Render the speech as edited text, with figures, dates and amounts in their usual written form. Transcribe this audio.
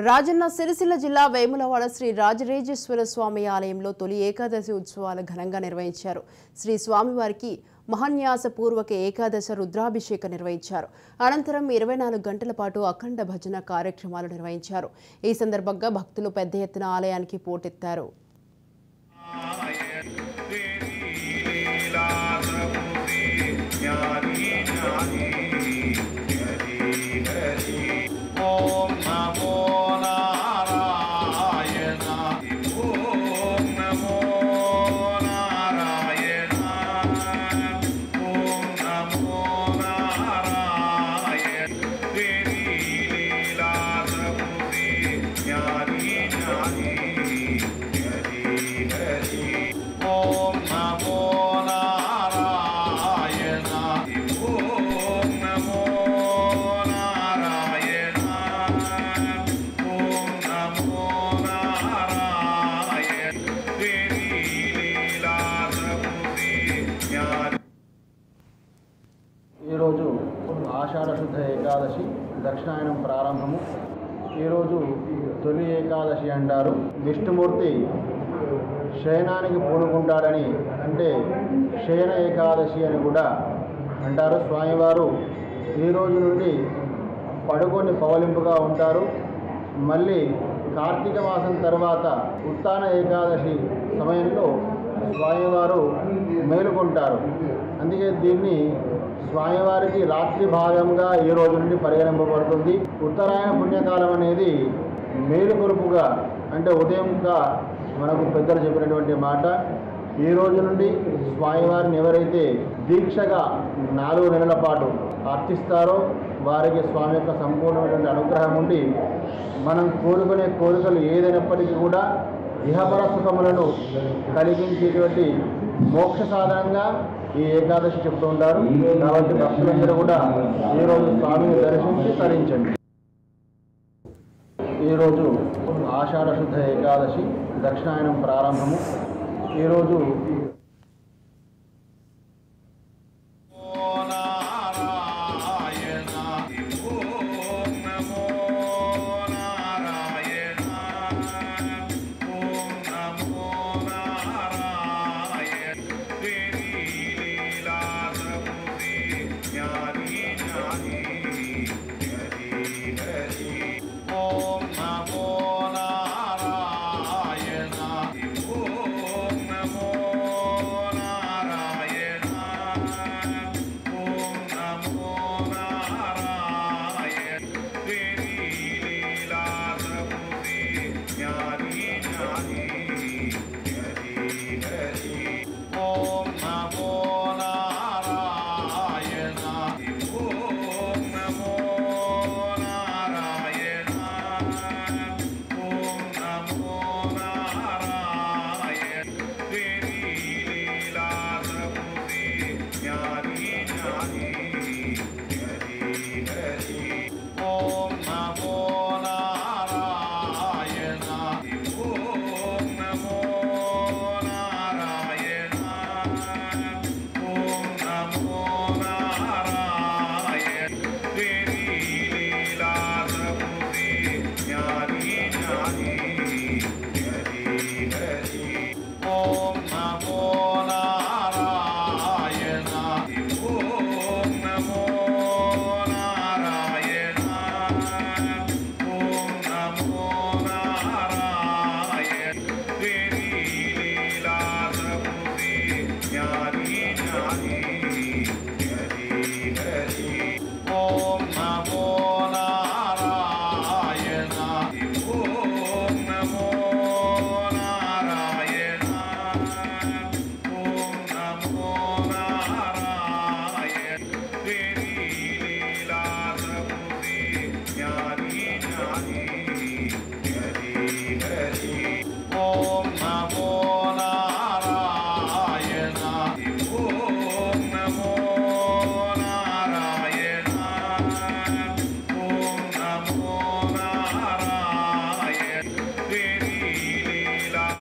రాజన్న సిరిసిల్ల జిల్లా వేములవాడ శ్రీ రాజరాజేశ్వర స్వామి ఆలయంలో తొలి ఏకాదశి ఉత్సవాలు ఘనంగా నిర్వహించారు. శ్రీ స్వామివారికి మహాన్యాసపూర్వక ఏకాదశ రుద్రాభిషేకం నిర్వహించారు. అనంతరం 24 గంటల పాటు అఖండ భజన కార్యక్రమాలు నిర్వహించారు. ఈ సందర్భంగా భక్తులు పెద్ద ఎత్తున ఆలయానికి పోటెత్తారు. ఈరోజు ఆషాఢ శుద్ధ ఏకాదశి దక్షిణాయనం ప్రారంభము. ఈరోజు తొలి ఏకాదశి అంటారు. విష్ణుమూర్తి శయనానికి పూనుకుంటాడని, అంటే శయన ఏకాదశి అని కూడా అంటారు. స్వామివారు ఈ రోజు నుండి పడుకొని పవలింపుగా ఉంటారు. మళ్ళీ కార్తీక మాసం తర్వాత ఉత్తాన ఏకాదశి సమయంలో స్వామివారు మేలుకుంటారు. అందుకే దీన్ని స్వామివారికి రాత్రి భాగంగా ఈ రోజు నుండి పరిగణింపబడుతుంది. ఉత్తరాయణ పుణ్యకాలం అనేది మేలుకొలుపుగా, అంటే ఉదయంగా మనకు పెద్దలు చెప్పినటువంటి మాట. ఈ రోజు నుండి స్వామివారిని ఎవరైతే దీక్షగా 4 నెలల పాటు అర్చిస్తారో వారికి స్వామి యొక్క సంపూర్ణమైనటువంటి అనుగ్రహం ఉండి మనం కోరుకునే కోరికలు ఏదైనప్పటికీ కూడా ఇహపర సుఖములను కలిగించేటువంటి మోక్ష సాధనంగా ఈ ఏకాదశి చెప్తూ ఉంటారు. కాబట్టి భక్తులందరూ కూడా ఈరోజు స్వామిని దర్శించి తరించండి. ఈరోజు ఆషాఢ శుద్ధ ఏకాదశి దక్షిణాయనం ప్రారంభము. ఈరోజు